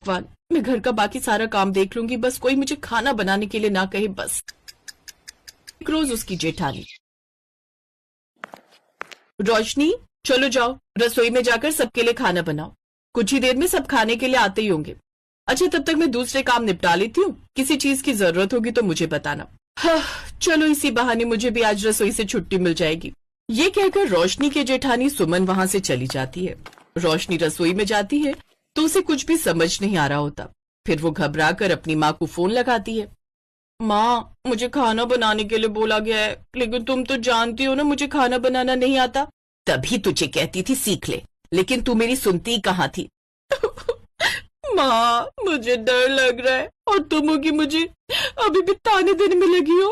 भगवान, मैं घर का बाकी सारा काम देख लूंगी, बस कोई मुझे खाना बनाने के लिए ना कहे बस। एक रोज उसकी जेठानी, रोशनी चलो जाओ रसोई में जाकर सबके लिए खाना बनाओ, कुछ ही देर में सब खाने के लिए आते ही होंगे। अच्छा तब तक मैं दूसरे काम निपटा लेती हूँ, किसी चीज की जरूरत होगी तो मुझे बताना। हाँ, चलो इसी बहाने मुझे भी आज रसोई से छुट्टी मिल जाएगी। ये कहकर रोशनी के जेठानी सुमन वहां से चली जाती है। रोशनी रसोई में जाती है तो उसे कुछ भी समझ नहीं आ रहा होता। फिर वो घबरा कर अपनी माँ को फोन लगाती है। माँ, मुझे खाना बनाने के लिए बोला गया है, लेकिन तुम तो जानती हो ना मुझे खाना बनाना नहीं आता। तभी तुझे कहती थी सीख ले, लेकिन तू मेरी सुनती कहाँ थी। माँ, मुझे डर लग रहा है और तुम होगी मुझे अभी भी ताने देने में लगी हो।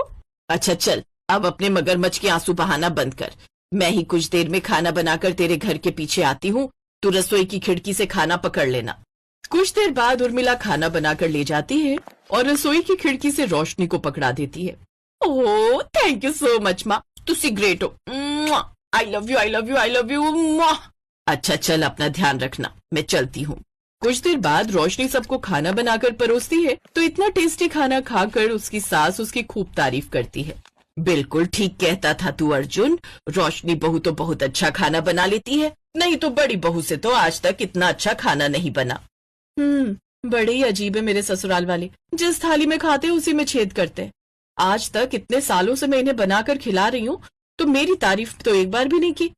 अच्छा चल, अब अपने मगरमच्छ के आंसू बहाना बंद कर। मैं ही कुछ देर में खाना बनाकर तेरे घर के पीछे आती हूँ, तू रसोई की खिड़की से खाना पकड़ लेना। कुछ देर बाद उर्मिला खाना बनाकर ले जाती है और रसोई की खिड़की से रोशनी को पकड़ा देती है। Oh thank you so much माँ, तुसी ग्रेट हो। I love you, I love you, I love you. अच्छा चल, अपना ध्यान रखना, मैं चलती हूँ। कुछ देर बाद रोशनी सबको खाना बनाकर परोसती है तो इतना टेस्टी खाना खाकर उसकी सास उसकी खूब तारीफ करती है। बिल्कुल ठीक कहता था तू अर्जुन, रोशनी बहू तो बहुत अच्छा खाना बना लेती है, नहीं तो बड़ी बहू से तो आज तक इतना अच्छा खाना नहीं बना। बड़े ही अजीब है मेरे ससुराल वाले, जिस थाली में खाते उसी में छेद करते हैं। आज तक इतने सालों से मैं इन्हें बनाकर खिला रही हूँ तो मेरी तारीफ तो एक बार भी नहीं की।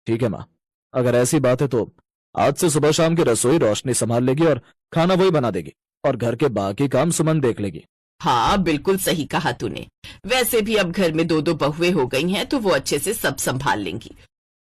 ठीक है माँ, अगर ऐसी बात है तो आज से सुबह शाम की रसोई रोशनी संभाल लेगी और खाना वही बना देगी और घर के बाकी काम सुमन देख लेगी। हाँ बिल्कुल सही कहा तूने, वैसे भी अब घर में दो दो बहुएं हो गई हैं तो वो अच्छे से सब संभाल लेंगी।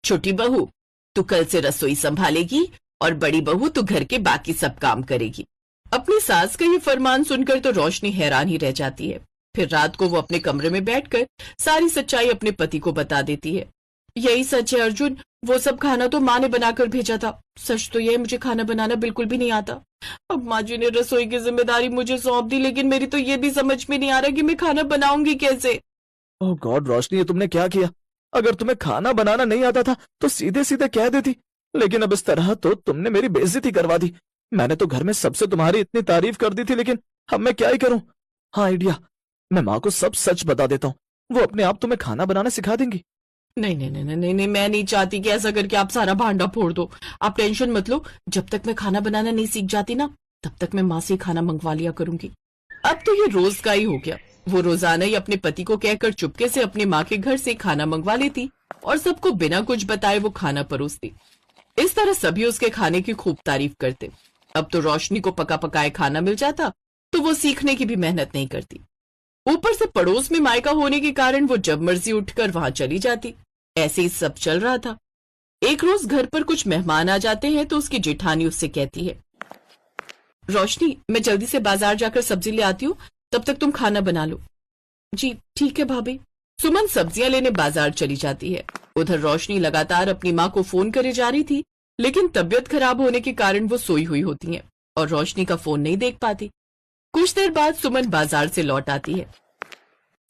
छोटी बहू तू कल से रसोई संभालेगी और बड़ी बहू तू घर के बाकी सब काम करेगी। अपनी सास का ये फरमान सुनकर तो रोशनी हैरान ही रह जाती है। फिर रात को वो अपने कमरे में बैठकर सारी सच्चाई अपने पति को बता देती है। यही सच है अर्जुन, वो सब खाना तो माँ ने बनाकर भेजा था। सच तो यह मुझे खाना बनाना बिल्कुल भी नहीं आता। अब माँ जी ने रसोई की जिम्मेदारी मुझे सौंप दी, लेकिन मेरी तो ये भी समझ में नहीं आ रहा कि मैं खाना बनाऊंगी कैसे। ओह गॉड रोशनी, ये तुमने क्या किया? अगर तुम्हें खाना बनाना नहीं आता था तो सीधे सीधे कह देती, लेकिन अब इस तरह तो तुमने मेरी बेइज्जती करवा दी। मैंने तो घर में सबसे तुम्हारी इतनी तारीफ कर दी थी, लेकिन अब मैं क्या ही करूं? हाँ आइडिया, मैं माँ को सब सच बता देता हूँ, वो अपने आप तुम्हें खाना बनाना सिखा देंगी। नहीं नहीं नहीं नहीं नहीं, मैं नहीं चाहती कि ऐसा करके आप सारा भांडा फोड़ दो। आप टेंशन मत लो, जब तक मैं खाना बनाना नहीं सीख जाती ना तब तक मैं माँ से खाना मंगवा लिया करूंगी। अब तो ये रोज का ही हो गया। वो रोजाना ही अपने पति को कहकर चुपके से अपनी माँ के घर से खाना मंगवा लेती और सबको बिना कुछ बताए वो खाना परोसती। इस तरह सभी उसके खाने की खूब तारीफ करते। अब तो रोशनी को पका पकाए खाना मिल जाता तो वो सीखने की भी मेहनत नहीं करती। ऊपर से पड़ोस में मायका होने के कारण वो जब मर्जी उठकर वहां चली जाती। ऐसे ही सब चल रहा था। एक रोज घर पर कुछ मेहमान आ जाते हैं तो उसकी जेठानी उससे कहती है, रोशनी मैं जल्दी से बाजार जाकर सब्जी ले आती हूँ, तब तक तुम खाना बना लो। जी ठीक है भाभी। सुमन सब्जियां लेने बाजार चली जाती है। उधर रोशनी लगातार अपनी माँ को फोन करे जा रही थी, लेकिन तबीयत खराब होने के कारण वो सोई हुई होती है और रोशनी का फोन नहीं देख पाती। कुछ देर बाद सुमन बाजार से लौट आती है।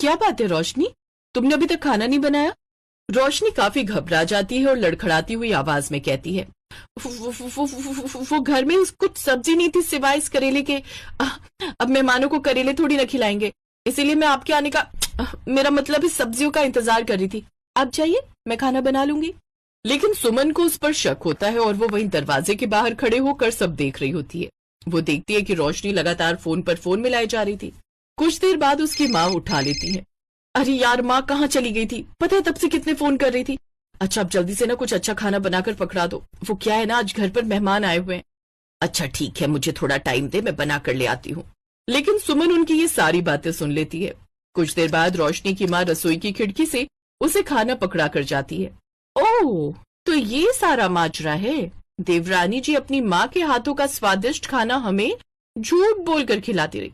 क्या बात है रोशनी, तुमने अभी तक खाना नहीं बनाया? रोशनी काफी घबरा जाती है और लड़खड़ाती हुई आवाज में कहती है, वो घर में कुछ सब्जी नहीं थी सिवाय इस करेले के। अब मेहमानों को करेले थोड़ी न खिलाएंगे, इसीलिए मैं आपके आने का, मेरा मतलब इस सब्जियों का इंतजार कर रही थी। आप जाइए, मैं खाना बना लूंगी। लेकिन सुमन को उस पर शक होता है और वो वहीं दरवाजे के बाहर खड़े होकर सब देख रही होती है। वो देखती है कि रोशनी लगातार फोन पर फोन मिलाई जा रही थी। कुछ देर बाद उसकी माँ उठा लेती है। अरे यार माँ कहाँ चली गई थी, पता है तब से कितने फोन कर रही थी। अच्छा अब जल्दी से ना कुछ अच्छा खाना बनाकर पकड़ा दो, वो क्या है ना आज घर पर मेहमान आए हुए हैं। अच्छा ठीक है, मुझे थोड़ा टाइम दे, मैं बना कर ले आती हूँ। लेकिन सुमन उनकी ये सारी बातें सुन लेती है। कुछ देर बाद रोशनी की माँ रसोई की खिड़की से उसे खाना पकड़ा कर जाती है। ओह तो ये सारा माजरा है, देवरानी जी अपनी माँ के हाथों का स्वादिष्ट खाना हमें झूठ बोलकर खिलाती रही।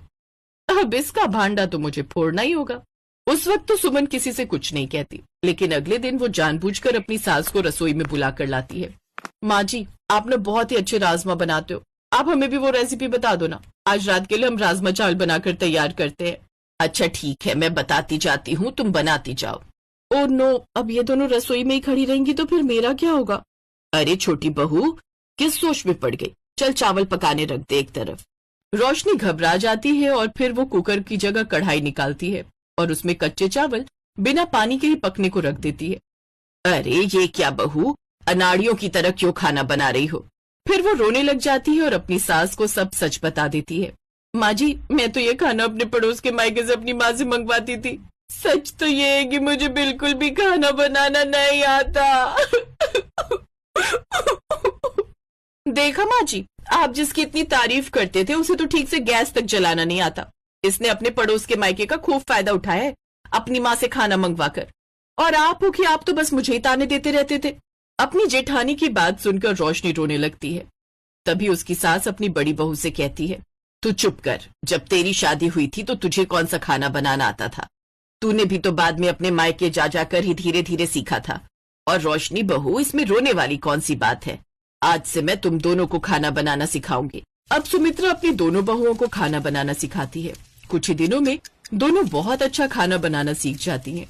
अब इसका भांडा तो मुझे फोड़ना ही होगा। उस वक्त तो सुमन किसी से कुछ नहीं कहती, लेकिन अगले दिन वो जानबूझकर अपनी सास को रसोई में बुलाकर लाती है। माँ जी आप ना बहुत ही अच्छे राजमा बनाते हो, आप हमें भी वो रेसिपी बता दो ना, आज रात के लिए हम राजमा चावल बनाकर तैयार करते हैं। अच्छा ठीक है, मैं बताती जाती हूँ, तुम बनाती जाओ। ओह नो, अब ये दोनों रसोई में ही खड़ी रहेंगी तो फिर मेरा क्या होगा? अरे छोटी बहू किस सोच में पड़ गई, चल चावल पकाने रख दे एक तरफ। रोशनी घबरा जाती है और फिर वो कुकर की जगह कढ़ाई निकालती है और उसमें कच्चे चावल बिना पानी के ही पकने को रख देती है। अरे ये क्या बहू, अनाड़ियों की तरह क्यों खाना बना रही हो? फिर वो रोने लग जाती है और अपनी सास को सब सच बता देती है। माँ जी, मैं तो ये खाना अपने पड़ोस के मायके से अपनी माँ से मंगवाती थी। सच तो ये है कि मुझे बिल्कुल भी खाना बनाना नहीं आता। देखा माँ जी, आप जिसकी इतनी तारीफ करते थे उसे तो ठीक से गैस तक जलाना नहीं आता। इसने अपने पड़ोस के मायके का खूब फायदा उठाया है अपनी माँ से खाना मंगवा कर। और आप हो कि आप तो बस मुझे ही ताने देते रहते थे। अपनी जेठानी की बात सुनकर रोशनी रोने लगती है। तभी उसकी सास अपनी बड़ी बहू से कहती है, तू चुप कर, जब तेरी शादी हुई थी तो तुझे कौन सा खाना बनाना आता था? तूने भी तो बाद में अपने मायके जा जाकर ही धीरे धीरे सीखा था। और रोशनी बहू, इसमें रोने वाली कौन सी बात है? आज से मैं तुम दोनों को खाना बनाना सिखाऊंगी। अब सुमित्रा अपनी दोनों बहुओं को खाना बनाना सिखाती है। कुछ ही दिनों में दोनों बहुत अच्छा खाना बनाना सीख जाती हैं।